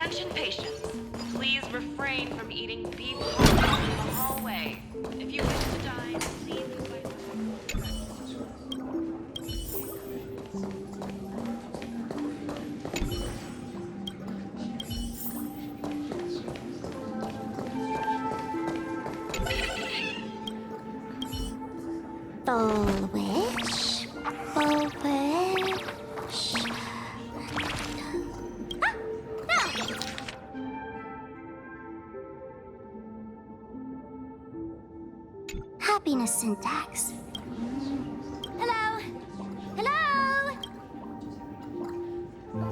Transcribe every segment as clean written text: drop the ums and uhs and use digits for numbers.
Attention patients. Please refrain from eating beef hot dogs in the hallway. If you wish to dine, please invite Füllwunsch. Füllwunsch. Happiness syntax. Hello? Hello?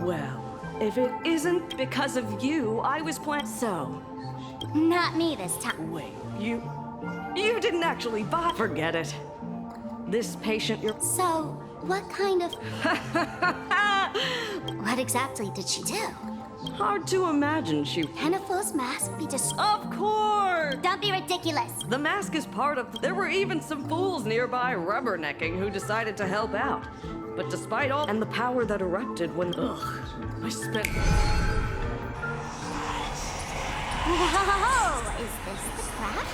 Well, if it isn't because of you, I was So, Not me this time. wait, you didn't actually buy. Forget it. This patient you're. So, what kind of... What exactly did she do? Hard to imagine she. Can a fool's mask be just... Of course! Don't be ridiculous. The mask is part of. There were even some fools nearby rubbernecking who decided to help out. But despite all. And the power that erupted when. Ugh. I spent. Whoa! Is this the crash?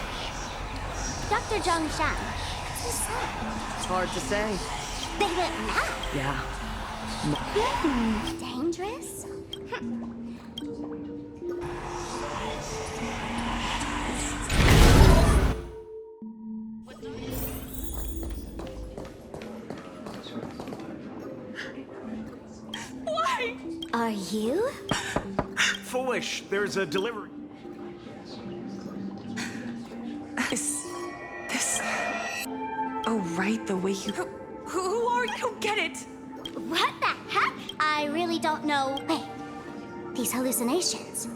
Dr. Zhongshan. It's hard to say. They went mad. Yeah. Dangerous? Why? Are you? Foolish, there's a delivery. Is this... Oh, right, the way you... Who are you? Get it! What the heck? I really don't know. Wait, these hallucinations.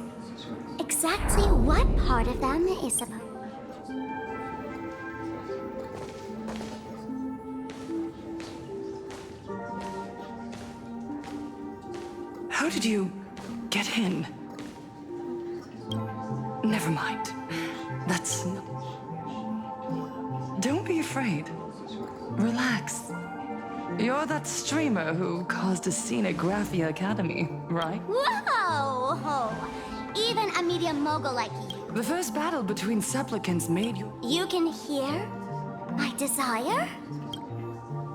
Exactly what part of them is supposed... How did you get in? Never mind. That's... Don't be afraid. Relax. You're that streamer who caused a scene at Graphia Academy, right? Whoa! Even a media mogul like you. The first battle between supplicants made you... You can hear my desire?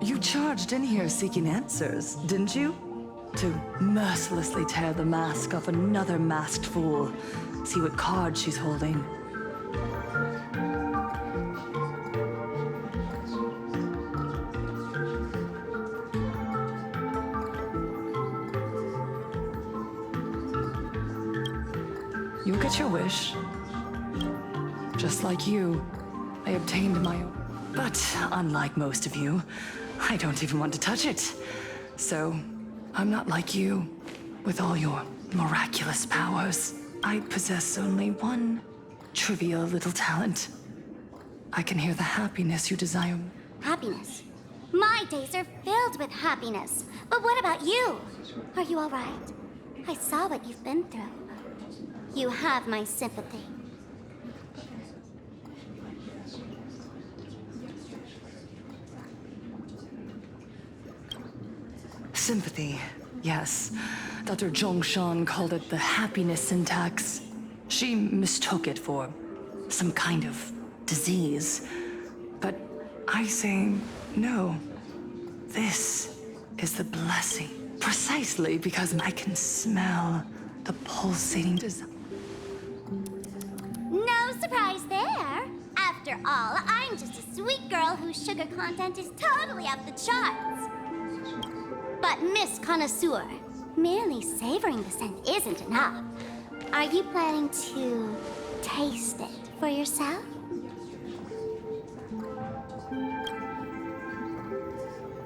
You charged in here seeking answers, didn't you? To mercilessly tear the mask off another masked fool. See what card she's holding. You'll get your wish. Just like you, I obtained my own. But unlike most of you, I don't even want to touch it. So, I'm not like you, with all your miraculous powers. I possess only one trivial little talent. I can hear the happiness you desire. Happiness. My days are filled with happiness. But what about you? Are you all right? I saw what you've been through. You have my sympathy. Sympathy, yes. Dr. Zhongshan called it the happiness syntax. She mistook it for some kind of disease. But I say no. This is the blessing. Precisely because I can smell the pulsating desire. No surprise there. After all, I'm just a sweet girl whose sugar content is totally off the charts. But Miss Connoisseur, merely savoring the scent isn't enough. Are you planning to taste it for yourself?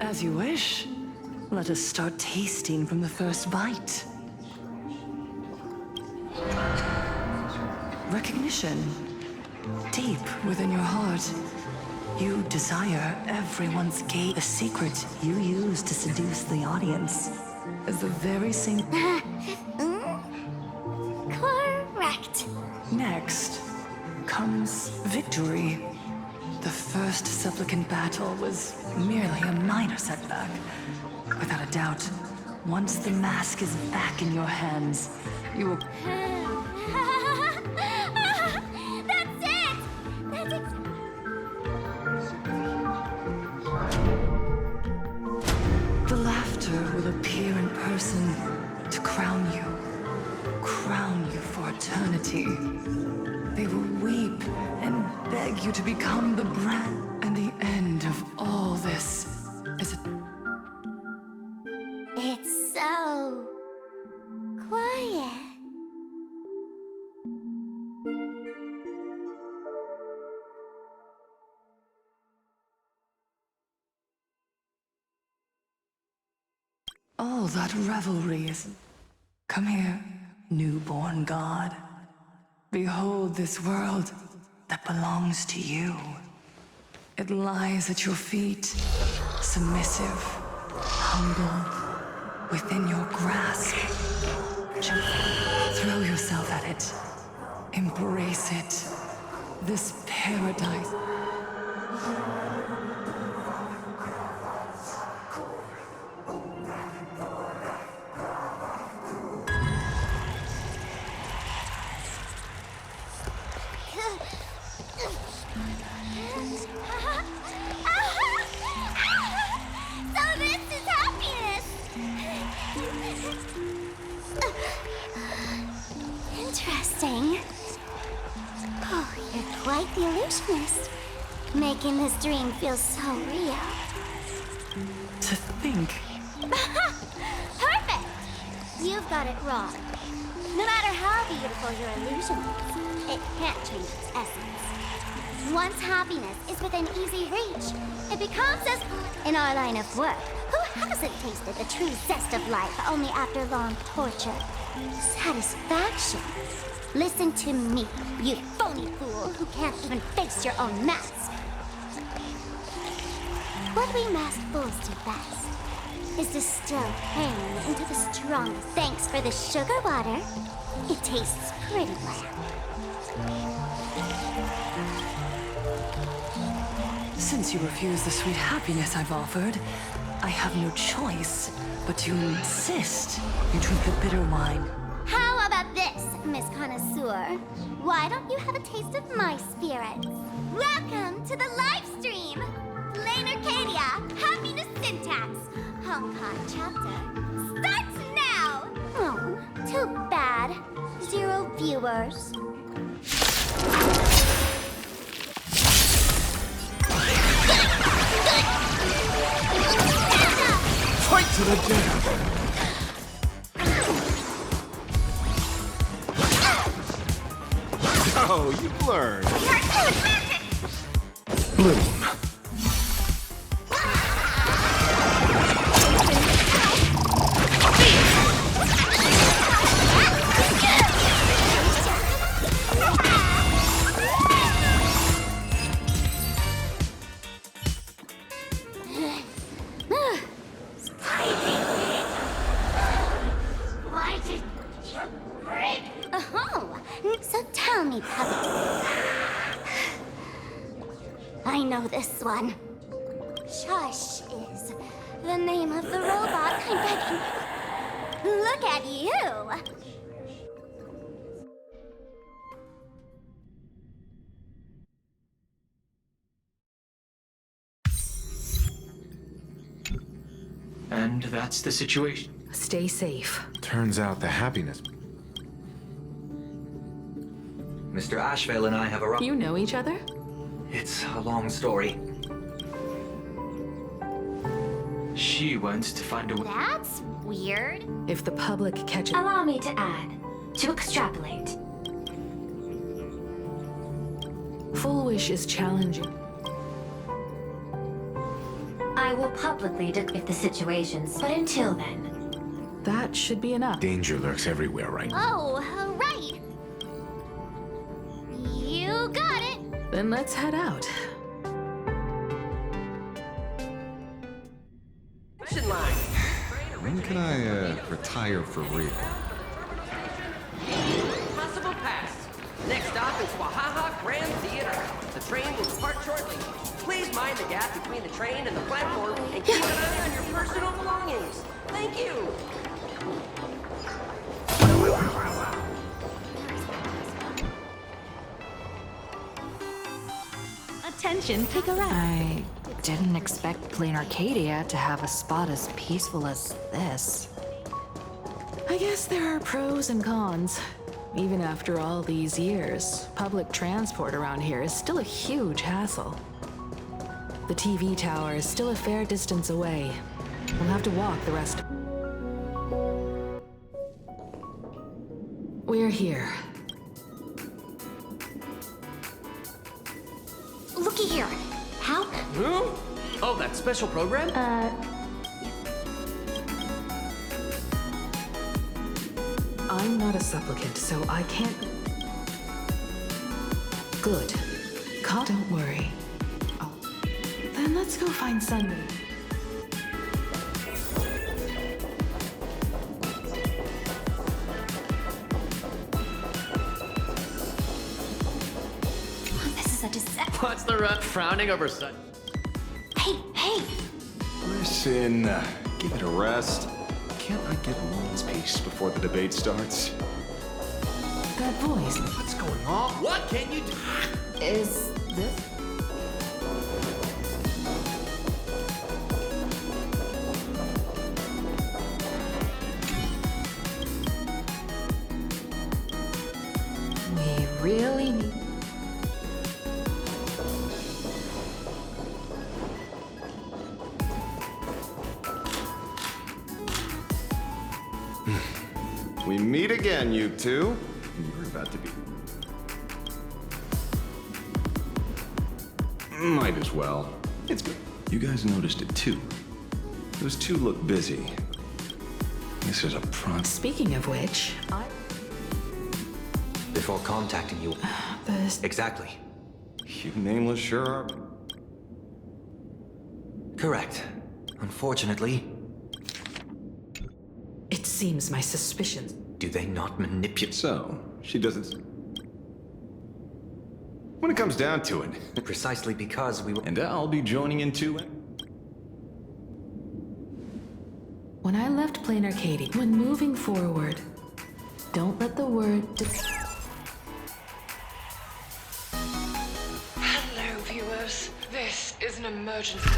As you wish. Let us start tasting from the first bite. Recognition. Deep within your heart. You desire everyone's gaze. The secret you use to seduce the audience is the very same... Correct. Next comes victory. The first supplicant battle was merely a minor setback. Without a doubt, once the mask is back in your hands, You will... That's it! That's it! The laughter will appear in person to crown you for eternity. They will weep and beg you to become the brand. And the end of all this is a... It's so quiet. All that revelry is... Come here, newborn god. Behold this world that belongs to you. It lies at your feet, submissive, humble, within your grasp. Throw yourself at it. Embrace it. This paradise. So this is happiness! Interesting. Oh, you're quite the illusionist. Making this dream feel so real. To think Perfect! You've got it wrong. No matter how beautiful your illusion is, it can't change its essence. Once happiness is within easy reach, it becomes as... In our line of work, who hasn't tasted the true zest of life only after long torture? Satisfaction. Listen to me, you phony fool who can't even face your own mask. What we masked fools do best is distill pain into the strongest. Thanks for the sugar water. It tastes pretty well. since you refuse the sweet happiness I've offered, I have no choice but to insist you drink the bitter wine. How about this, Miss Connoisseur? Why don't you have a taste of my spirits? Welcome to the live stream! Lane Arcadia, Happiness Syntax, Honkai chapter, starts now! Oh, too bad. 0 viewers. Fight to the death! Oh, you've learned. Bloom. Oh, so tell me, puppy. I know this one. Shush is the name of the robot I'm begging. Look at you! And that's the situation. Stay safe. Turns out the happiness. Mr. Ashvale and I have a... You know each other? It's a long story. She wants to find a way... That's weird. If the public catches... Allow me to add, to extrapolate. Füllwunsch is challenging. I will publicly if the situations, but until then... That should be enough. Danger lurks everywhere right now. Oh, right. You got it. Then let's head out. Mission line. When can I, retire for real? Possible pass. Next stop is Wahaha Grand Theater. The train will depart shortly. Please mind the gap between the train and the platform and keep an eye on your personal belongings. Thank you. attention, pick a rack. I didn't expect Plain Arcadia to have a spot as peaceful as this. I guess there are pros and cons. Even after all these years, public transport around here is still a huge hassle. The TV tower is still a fair distance away. We'll have to walk the rest. We're here. Looky here. How? Oh, that special program? I'm not a supplicant, so I can't. Good. Don't worry. Oh. Then let's go find Sunday. This is a disaster. What's the rut frowning over sun? Hey! Listen, give it a rest. Can't I get a moment's peace before the debate starts? That voice. What's going on? What can you do? Is this? We really need. We meet again, you two. You're about to be... Might as well. It's good. You guys noticed it too. Those two look busy. This is a front. Speaking of which, Before contacting you. this. Exactly. You nameless sure are. Correct. Unfortunately, It seems my suspicions. do they not manipulate? So, she doesn't... When it comes down to it. Precisely because we were. And I'll be joining in too. When I left Plain Arcadia, when moving forward, don't let the word. Hello, viewers. This is an emergency.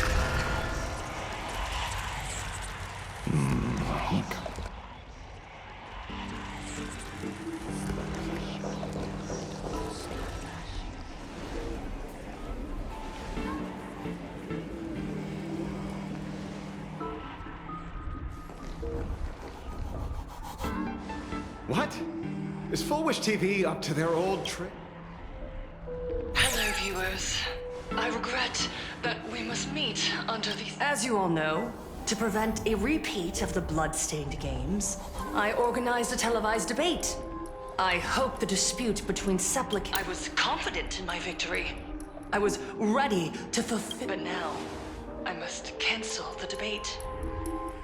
What? Is Füllwunsch TV up to their old trick? Hello, viewers. I regret that we must meet under these. As you all know, to prevent a repeat of the blood-stained games, I organized a televised debate. I hope the dispute between supplicants. I was confident in my victory, I was ready to fulfill. but now I must cancel the debate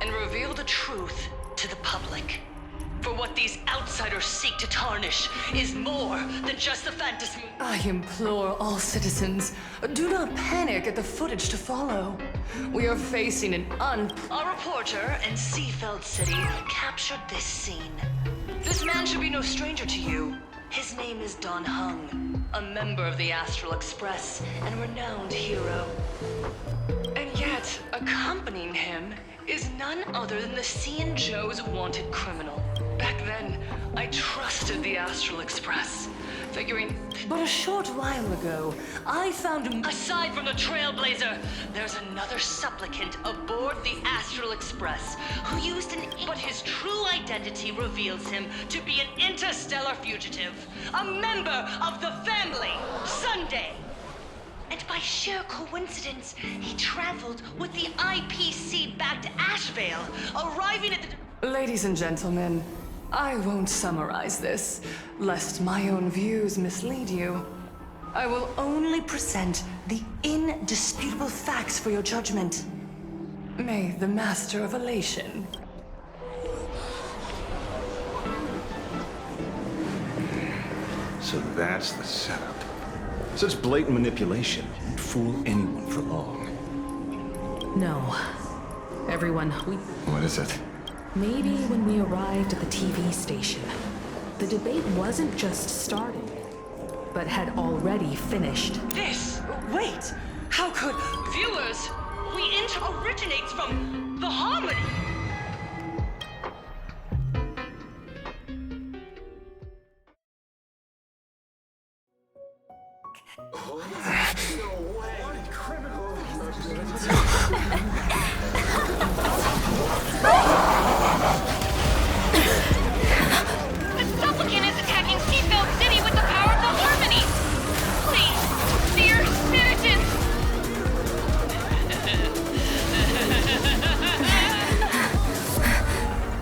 and reveal the truth to the public. For what these outsiders seek to tarnish is more than just a fantasy. I implore all citizens, do not panic at the footage to follow. We are facing an Our reporter in Seafeld City captured this scene. This man should be no stranger to you. His name is Don Hung, a member of the Astral Express and renowned hero. And yet, accompanying him is none other than the Cian Joe's wanted criminal. Back then, I trusted the Astral Express, figuring. But a short while ago, I found him. Aside from the Trailblazer, there's another supplicant aboard the Astral Express who used an. But his true identity reveals him to be an interstellar fugitive, a member of the family, Sunday. And by sheer coincidence, he traveled with the IPC back to Ashvale, arriving at the. Ladies and gentlemen, I won't summarize this, lest my own views mislead you. I will only present the indisputable facts for your judgment. May the Master of Elation. So that's the setup. Such blatant manipulation won't fool anyone for long. No. Everyone, What is it? maybe when we arrived at the TV station, the debate wasn't just starting. but had already finished. This? Wait! How could... Viewers! We originates from the harmony! The supplicant is attacking Seafield City with the power of the harmony! Please, dear citizens!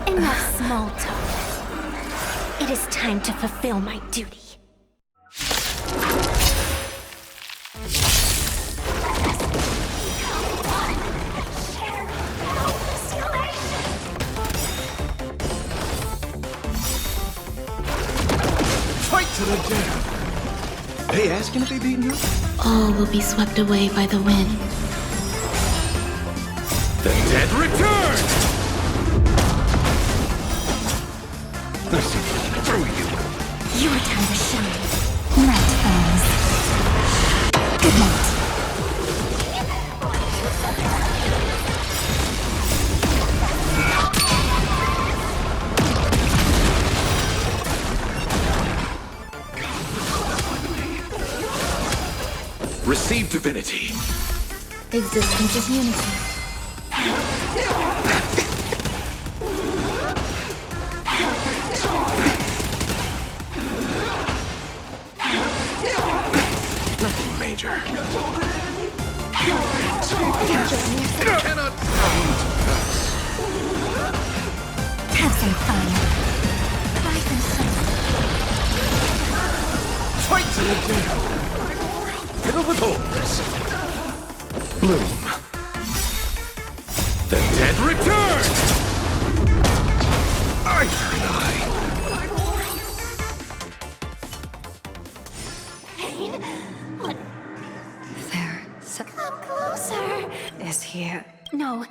Enough small talk. It is time to fulfill my duty. Fight to the death! They asking if they beaten you? All will be swept away by the wind. The dead return! Through you! Your time to shine. Night falls. Good night. Receive divinity. Existence is unity. Nothing major. Cannot Have some fun. Buy some sun. fight to the death. Fiddle with holes. Bloom. The dead return! Eye for an eye. Pain? What? There. Come closer. Is here. No,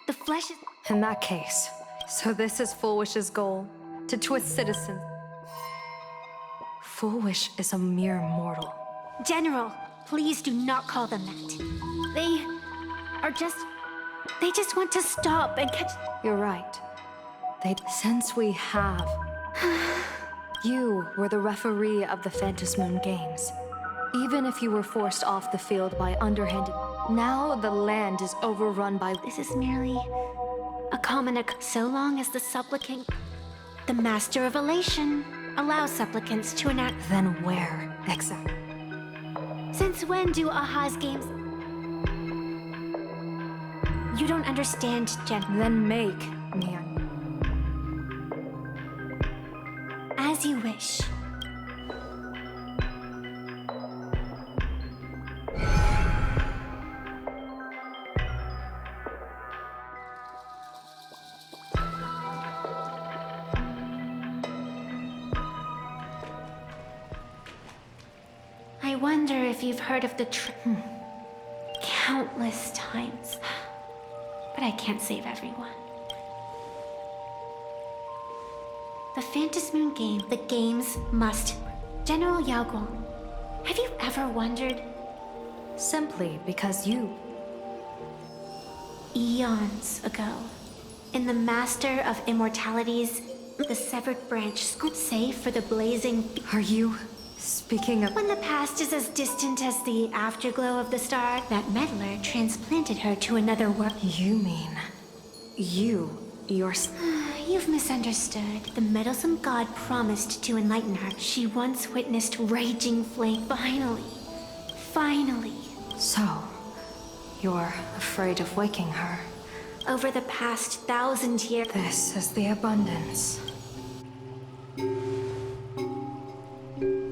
the flesh is... In that case, so this is Füllwunsch's goal, to twist citizens. Füllwunsch is a mere mortal. General, please do not call them that. They just want to stop and catch... You're right. Since we have... You were the referee of the Phantasmoon Games. Even if you were forced off the field by underhanded... Now the land is overrun by... This is merely a common so long as the supplicant, the master of elation, allows supplicants to enact... Then where exactly? Since when do Aha's games... You don't understand, Then make me... As you wish. I wonder if you've heard of the countless times. But I can't save everyone. The Phantasmoon game, the games must... General Yao Guang, have you ever wondered? Simply because you... Eons ago, in the Master of Immortalities, the severed branch scooped safe for the blazing... Are you speaking of... When the past is as distant as the afterglow of the star, that meddler transplanted her to another world. You mean... You... You've misunderstood. The meddlesome god promised to enlighten her. She once witnessed raging flame. Finally. So... You're afraid of waking her. Over the past 1,000 years... This is the abundance.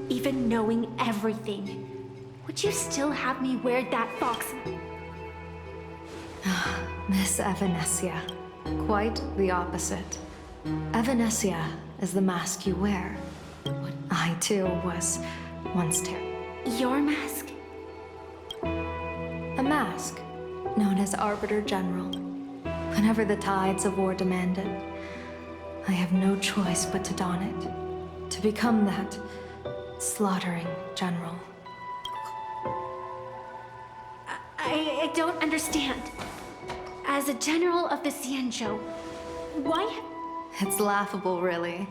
Even knowing everything, would you still have me wear that fox? Miss Evanesia. Quite the opposite. Evanesia is the mask you wear. I too was once Your mask? A mask, known as Arbiter General. Whenever the tides of war demand it, I have no choice but to don it. To become that slaughtering, General. I don't understand. As a general of the Xianzhou, why It's laughable, really.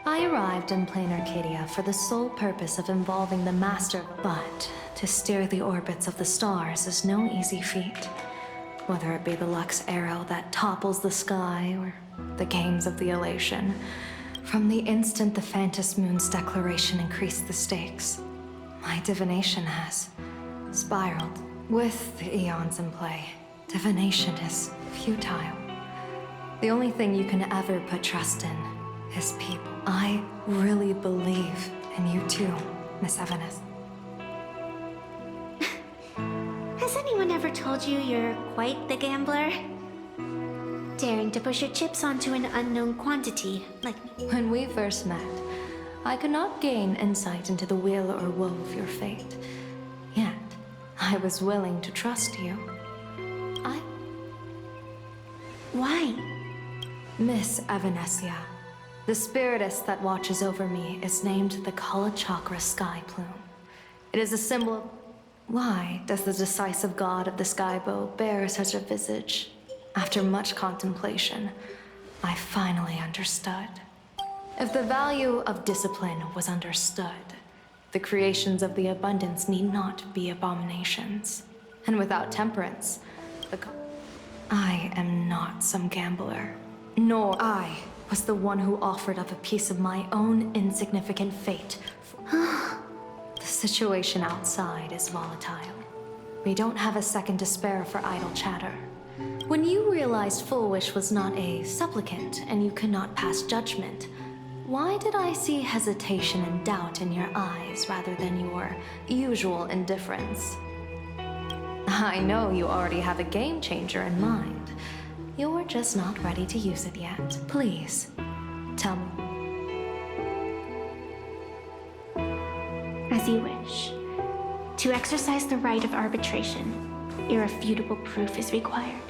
I arrived in plain Arcadia for the sole purpose of involving the Master, but to steer the orbits of the stars is no easy feat. Whether it be the Lux arrow that topples the sky, or the games of the elation. From the instant the Phantom Moon's declaration increased the stakes, my divination has spiraled. With the eons in play, divination is futile. The only thing you can ever put trust in is people. I really believe in you too, Miss Evanes. Has anyone ever told you you're quite the gambler? Daring to push your chips onto an unknown quantity, like me. When we first met, I could not gain insight into the will or woe of your fate. Yet, I was willing to trust you. Why? Miss Evanesia, the spiritess that watches over me is named the Kala Chakra Sky Plume. It is a symbol of... Why does the decisive god of the skybow bear such a visage? After much contemplation, I finally understood. If the value of discipline was understood, the creations of the abundance need not be abominations. And without temperance, I am not some gambler. Nor I was the one who offered up a piece of my own insignificant fate. The situation outside is volatile. We don't have a second to spare for idle chatter. When you realized Füllwunsch was not a supplicant and you could not pass judgment, why did I see hesitation and doubt in your eyes rather than your usual indifference? I know you already have a game changer in mind. You're just not ready to use it yet. Please, tell me. As you wish. To exercise the right of arbitration, irrefutable proof is required.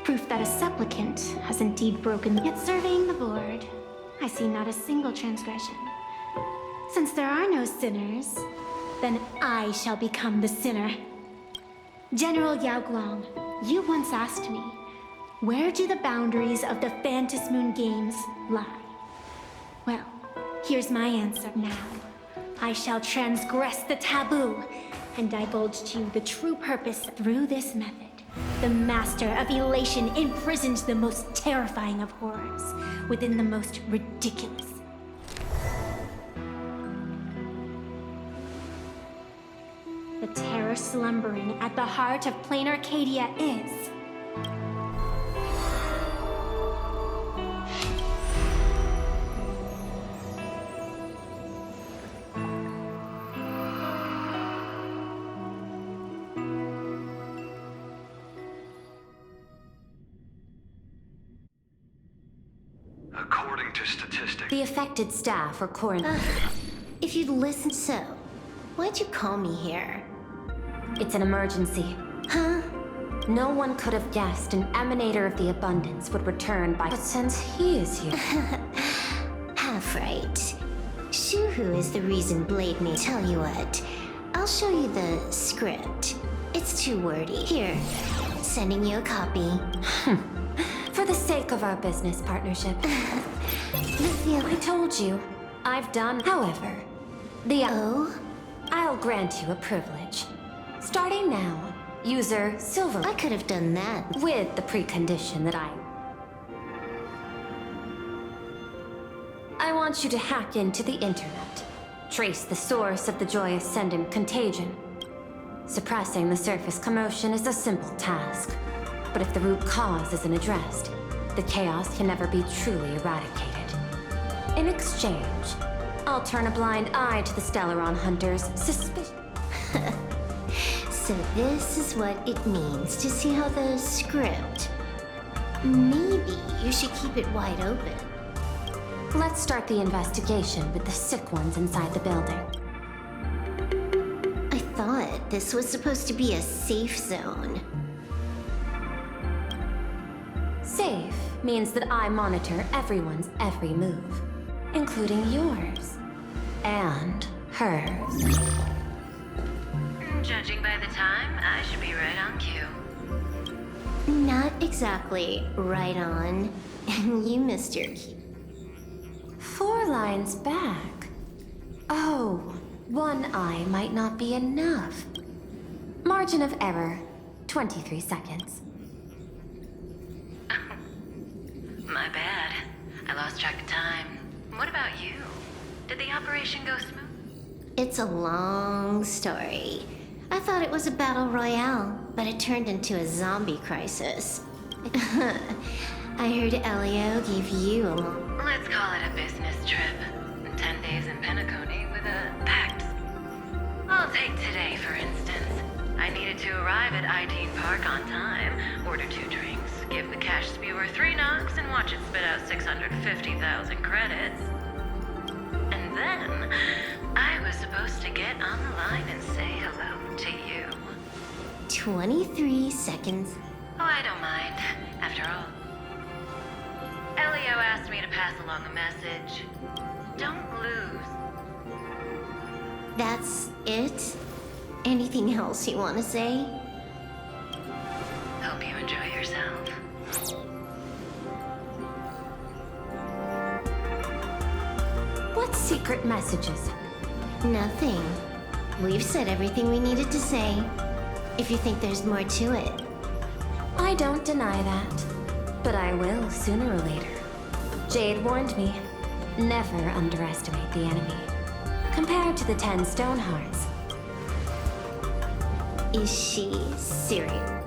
Proof that a supplicant has indeed broken, yet surveying the board, I see not a single transgression. Since there are no sinners, then I shall become the sinner. General Yao Guang, you once asked me, where do the boundaries of the Phantom Moon Games lie? Well, here's my answer now. I shall transgress the taboo and divulge to you the true purpose through this method. The Master of Elation imprisoned the most terrifying of horrors within the most ridiculous. The terror slumbering at the heart of plain Arcadia is... According to statistics... The affected staff are quarantined. If you'd listened so, why'd you call me here? It's an emergency. Huh? No one could have guessed an emanator of the abundance would return by... But since he is here... Half right. Shuhu is the reason Blade may tell you what. I'll show you the script. It's too wordy. Here, sending you a copy. For the sake of our business partnership. I told you, I've done. However, I'll grant you a privilege. Starting now, user Silver. I could have done that. With the precondition that I want you to hack into the internet, trace the source of the Joy Ascendant contagion. Suppressing the surface commotion is a simple task, but if the root cause isn't addressed, the chaos can never be truly eradicated. In exchange, I'll turn a blind eye to the Stellaron Hunters' suspicion. So this is what it means to see how the script... Maybe you should keep it wide open. Let's start the investigation with the sick ones inside the building. I thought this was supposed to be a safe zone. Safe means that I monitor everyone's every move, including yours. And hers. Judging by the time, I should be right on cue. Not exactly right on. You missed your cue. 4 lines back. Oh, 1 eye might not be enough. Margin of error, 23 seconds. My bad. I lost track of time. What about you? Did the operation go smooth? It's a long story. I thought it was a battle royale, but it turned into a zombie crisis. I heard Elio gave you a long... Let's call it a business trip. 10 days in Penacony with a pact. I'll take today, for instance. I needed to arrive at I-Teen Park on time, order 2 drinks, give the cash spewer 3 knocks, and watch it spit out 650,000 credits. And then, I was supposed to get on the line and say hello to you. 23 seconds. Oh, I don't mind, after all. Elio asked me to pass along a message. Don't lose. That's it? Anything else you want to say? Hope you enjoy yourself. What secret messages? Nothing. We've said everything we needed to say. If you think there's more to it. I don't deny that, but I will sooner or later. Jade warned me, never underestimate the enemy. Compared to the 10 stone hearts. Is she serious?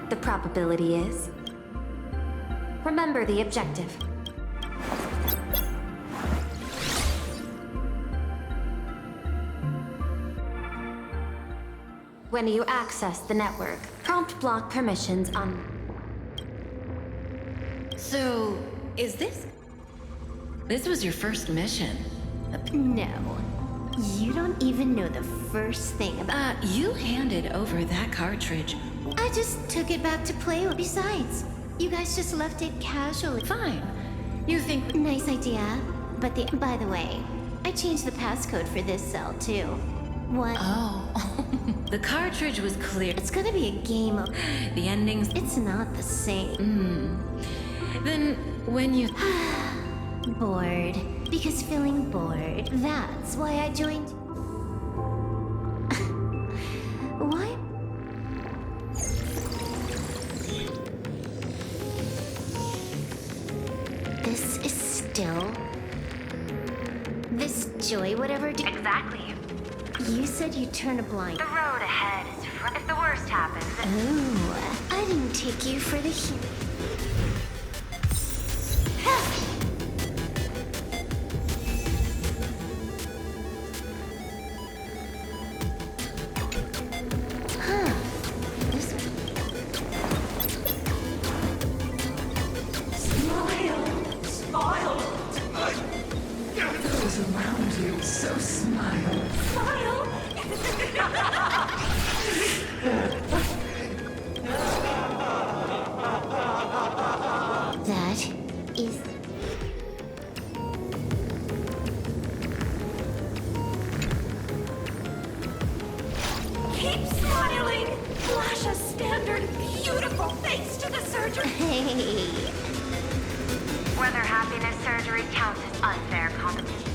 The probability is. Remember the objective. When you access the network, prompt block permissions on... So, is this... This was your first mission? No. You don't even know the first thing about... You handed over that cartridge. I just took it back to play with. Besides, you guys just left it casually. Fine. You think... Nice idea. But by the way, I changed the passcode for this cell, too. What? Oh. The cartridge was clear. It's gonna be a game of... The endings... It's not the same. Then, when you... Bored. Because feeling bored. That's why I joined... Why? This is still... This joy, whatever... Exactly. You said you'd turn a blind... The road ahead is if the worst happens. Oh, I didn't take you for the Whether happiness surgery counts as unfair competition.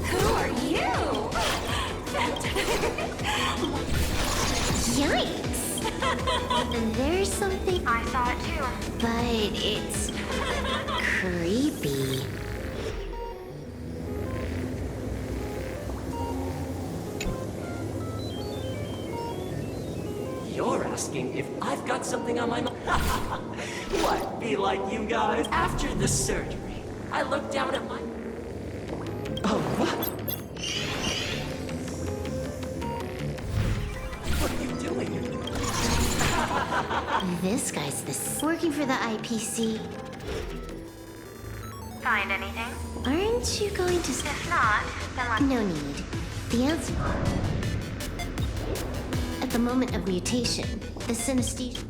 Who are you? Yikes! There's something... I saw it too. But it's... creepy. You're asking if I've got something on my mind? What, be like you guys? After the surgery, I looked down at my... Oh, what? What are you doing? This guy's working for the IPC. Find anything? Aren't you going to... If not, then let's... No need. The answer... At the moment of mutation, the synesthesia...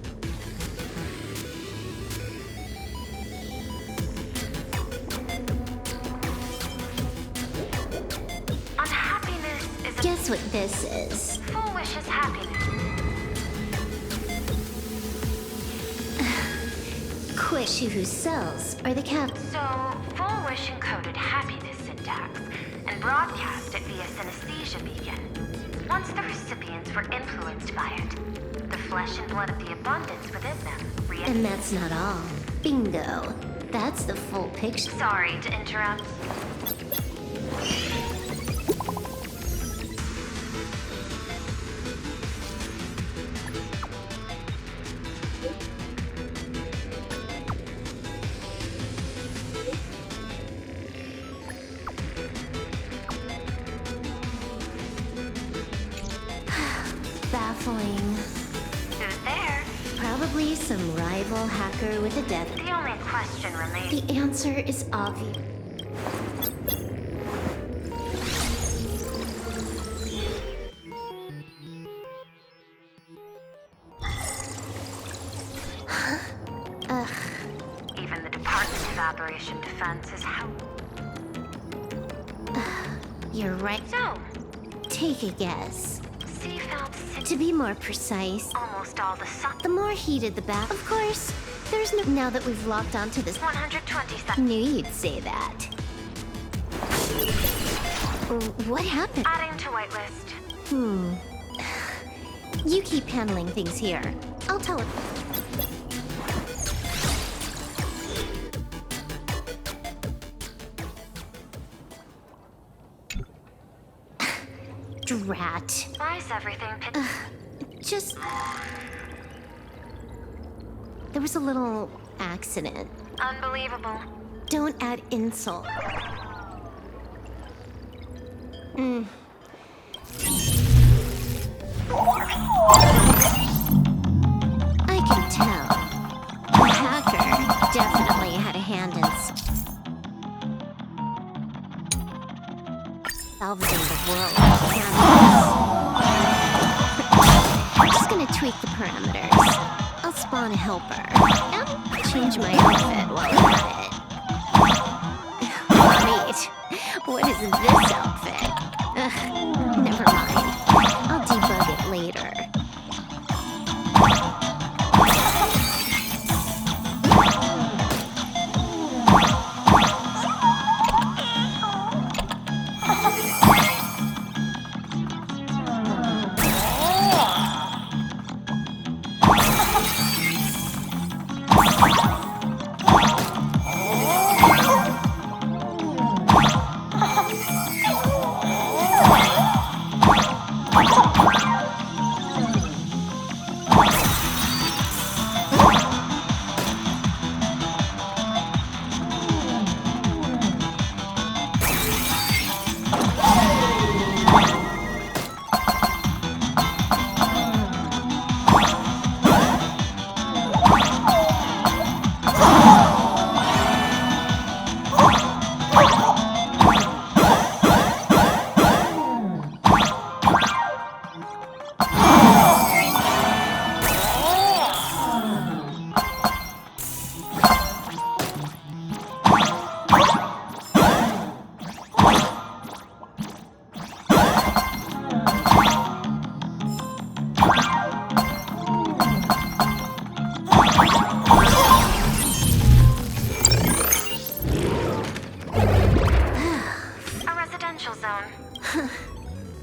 That's what this is. Foolish is happiness. Quish who sells, or the cap. So, Foolish encoded happiness syntax and broadcast it via synesthesia beacon. Once the recipients were influenced by it, the flesh and blood of the abundance within them And that's not all. Bingo. That's the full picture. Sorry to interrupt. Baffling. Who's there? Probably some rival hacker with a death. The only question remains. The answer is obvious. Even the Department of Operation Defense is how. You're right. So, Take a guess. Seafeld City. To be more precise, Almost all the the more heated the battle. Of course, there's no. Now that we've locked onto this, 120 seconds. knew you'd say that. What happened? Adding to whitelist. You keep handling things here. I'll tell it. Drat. Why is everything Just. There was a little accident. unbelievable? Don't add insult. I can tell. The hacker definitely had a hand in salvaging the world. I'm just gonna tweak the parameters. I'll spawn a helper. And change my outfit while I'm at it. Wait, what is this outfit? Ugh, never mind. I'll debug it later.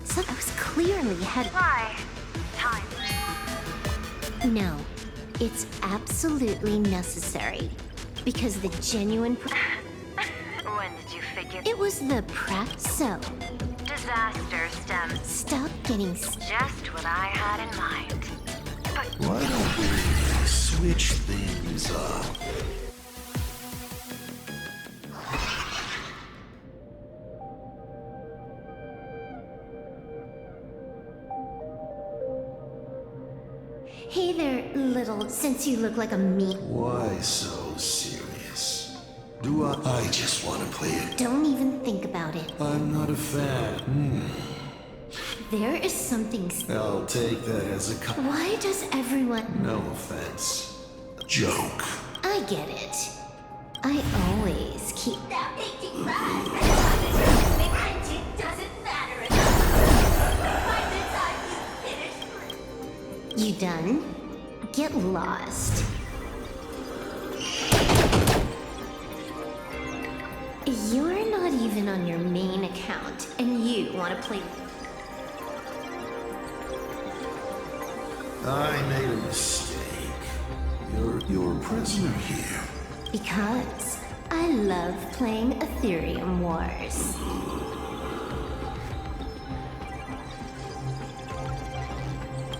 So I was clearly ahead. Why? Time. No, it's absolutely necessary. Because the genuine. When did you figure? It was the prep. So, Disaster stems. stop getting. Just what I had in mind. But Why don't we switch things up? Hey there, little. Since you look like a me. Why so serious? I just want to play it. Don't even think about it. I'm not a fan. There is something. I'll take that as a Why does everyone. No offense. Joke. I get it. I always keep. That making fun. It doesn't matter enough. You done? Get lost. You're not even on your main account, and you want to play... I made a mistake. You're a prisoner here. Because I love playing Ethereum Wars.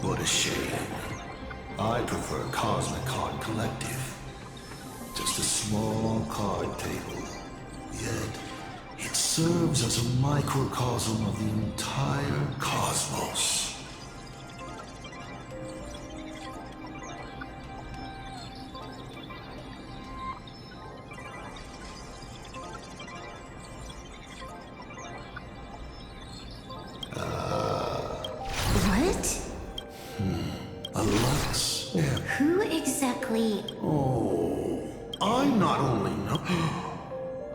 What a shame. I prefer Cosmic Card Collective. Just a small card table. Yet, it serves as a microcosm of the entire cosmos. What? A Lux. Yeah. Who exactly... Oh, I not only know...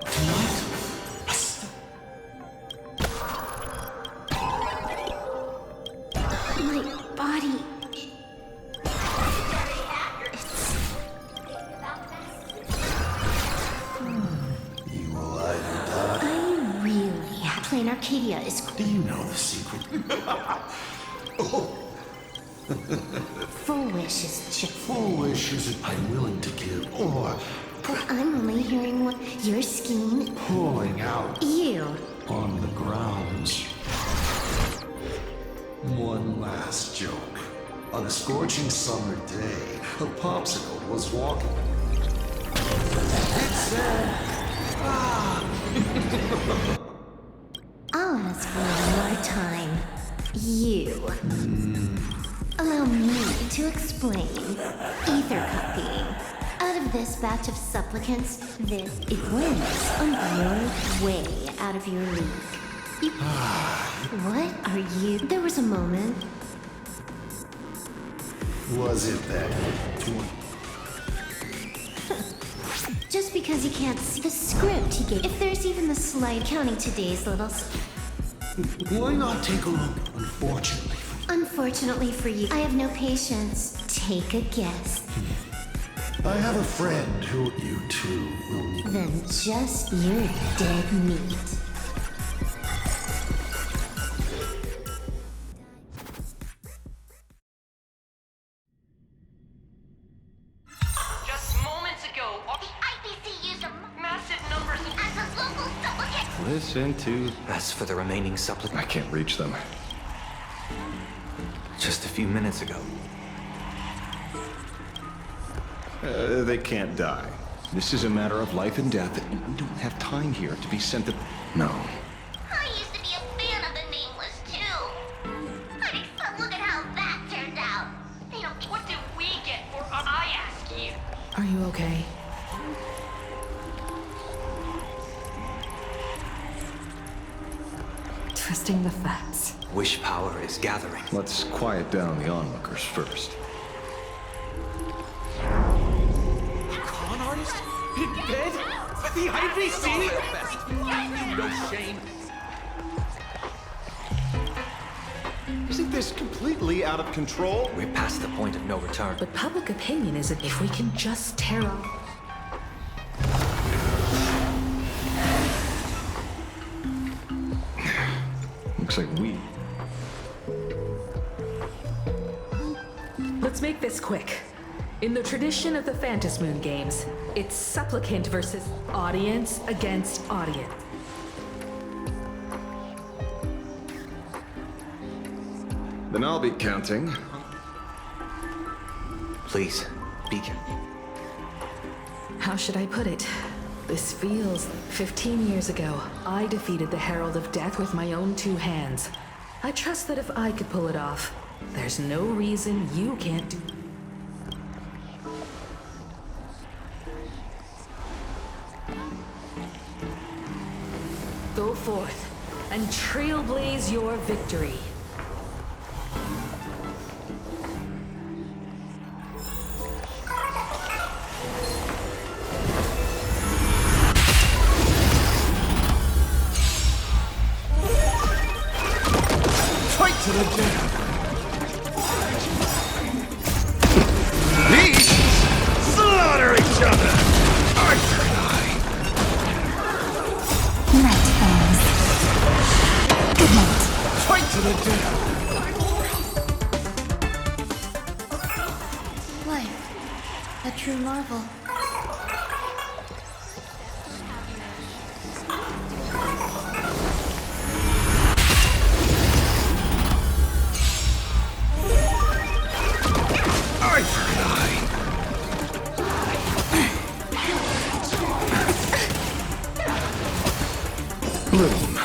Tonight, My body... you will either die... I'm really... Playing Arcadia is... Do you know the secret? Oh. Full wishes, Full wishes I'm willing to give, or But I'm only hearing what... Your scheme... pulling out You... on the grounds. One last joke. On a scorching summer day, a popsicle was walking. It said, I'll ask for one more time. You... Allow me to explain. Ether copying. Out of this batch of supplicants, it wins on your way out of your league. You... What are you... There was a moment. was it that? Just because you can't see the script he gave. If there's even the slight counting today's little... Why not take a look? Unfortunately. Unfortunately for you, I have no patience. Take a guess. I have a friend who you too will need. Then just your dead meat. Just moments ago, The IPC used a massive numbers of... as a local supplicant. Listen to... As for the remaining supplicants, I can't reach them. just a few minutes ago. They can't die. This is a matter of life and death. You don't have time here to be sent to... No. I used to be a fan of the Nameless, too. But except look at how that turned out. You know, what did we get for... I ask you. Are you okay? Twisting the facts. Wish power is gathering. Let's quiet down the onlookers first. Con artist? In bed? With the IPC? No shame. Isn't this completely out of control? We're past the point of no return. But public opinion is that if we can just tear off... Looks like we... Let's make this quick. In the tradition of the Phantom Moon games, it's supplicant versus audience against audience. Then I'll be counting. Please, Beacon. How should I put it? This feels 15 years ago. I defeated the Herald of Death with my own two hands. I trust that if I could pull it off, there's no reason you can't do. Go forth and trailblaze your victory. Fight to the death! Life, a true marvel. Bloom.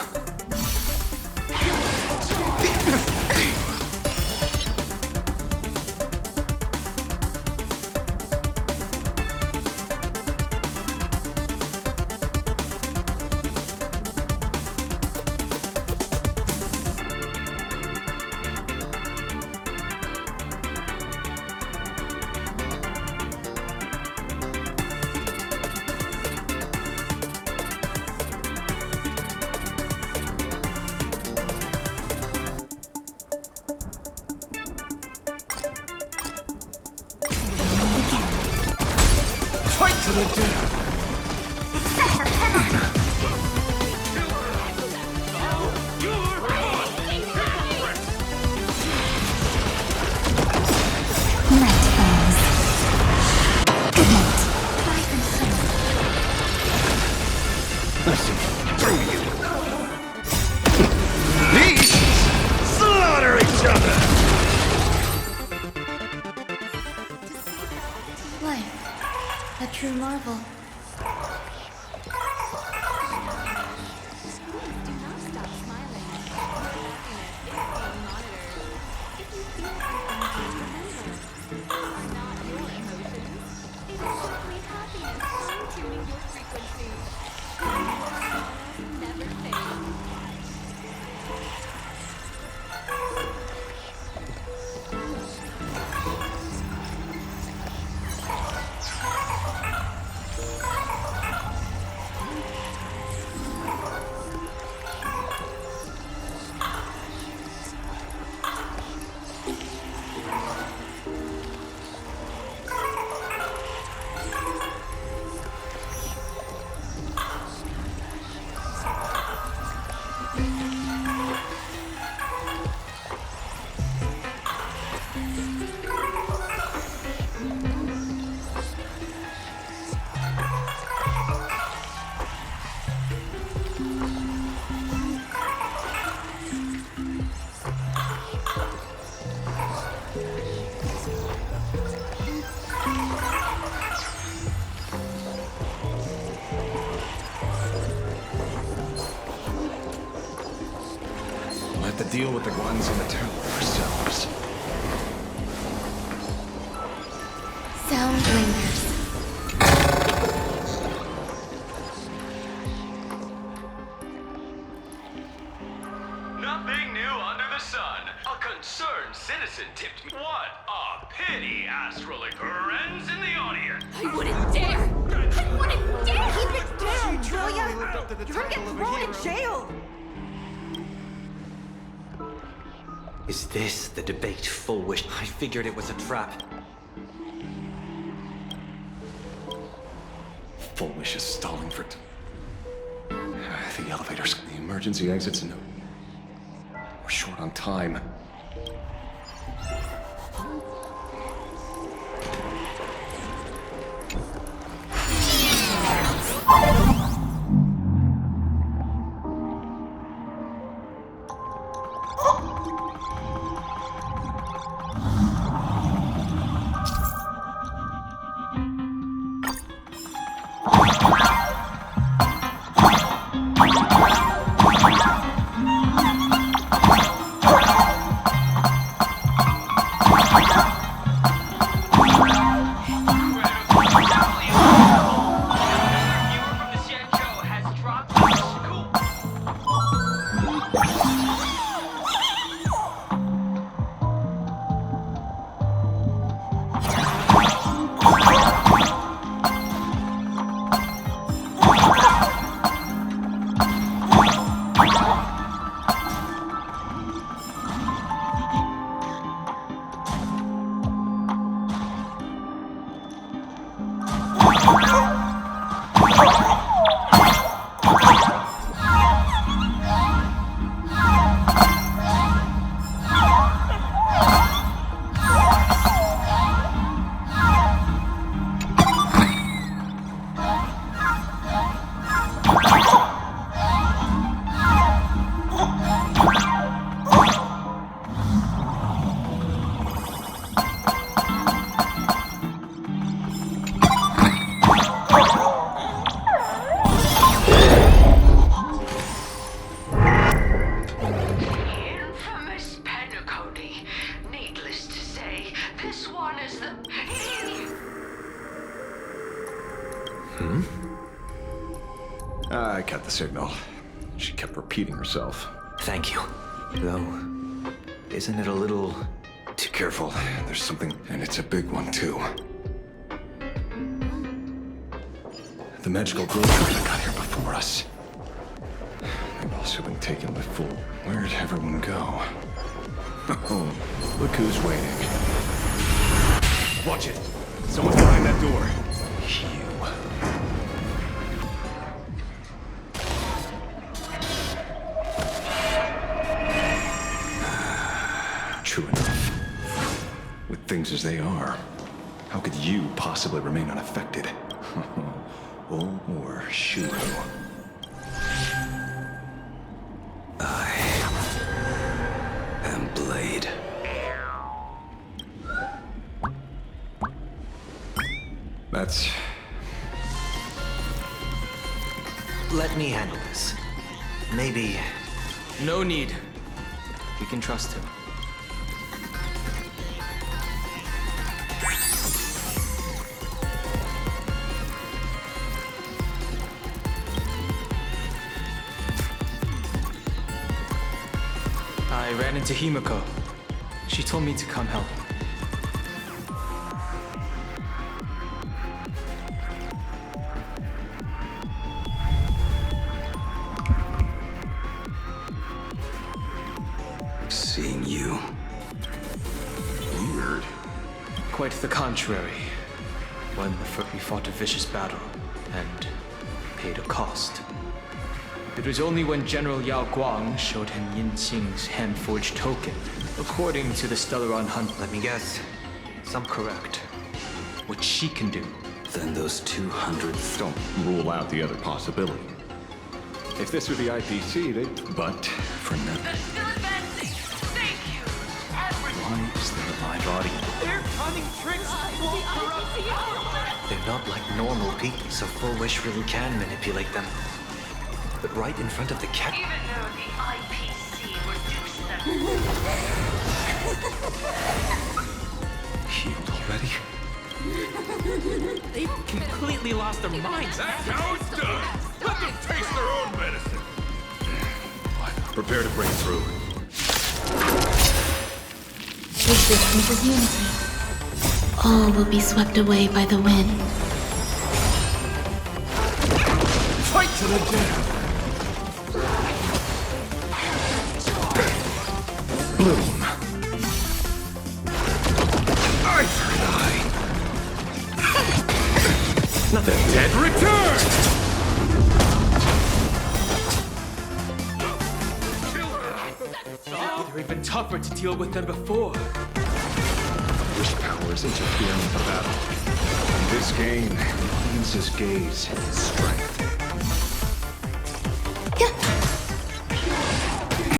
Fight to the death! Listen, through you! These slaughter each other! Life, a true marvel. We'll have to deal with the ones in the tower ourselves. Sound lingers. Nothing new under the sun. A concerned citizen tipped me. What a pity, Astralic friends in the audience. I wouldn't dare! I wouldn't dare! Keep it down, Julia! You're gonna get thrown in jail! Is this the debate Füllwunsch? I figured it was a trap. Füllwunsch is stalling for the elevators, the emergency exits, and we're short on time. I cut the signal. She kept repeating herself. Thank you. Though, isn't it a little too careful? There's something, and it's a big one, too. The magical growth that got here before us. They've also been taken by fool. Where'd everyone go? Oh, look who's waiting. Watch it. Someone's behind that door. True enough. With things as they are, how could you possibly remain unaffected? Or should you? I am Blade. That's... Let me handle this. Maybe... No need. We can trust him. I ran into Himiko. She told me to come help. Seeing you. Weird. Quite the contrary. We fought a vicious battle, and paid a cost. It was only when General Yao Guang showed him Yin Xing's hand-forged token, according to the Stellaron Hunt. Let me guess. I'm correct. What she can do. Then those 200... Don't rule out the other possibility. If this were the IPC, they'd... But for now... They're still advancing. Thank you. Why is there a live audience? Their cunning tricks won't corrupt. They're not like normal people, so Full Wish really can manipulate them. But right in front of the cat... Even though the IPC were due Healed already? They've completely lost their minds. That's how it's done. Let them taste their own medicine. Prepare to break through. Resistance is unity. All will be swept away by the wind. Fight to the death. Bloom. Eye for an eye. Nothing dead. Return! They're even tougher to deal with than before. Wish powers interfering with the battle. In this game, the audience's gaze is strength.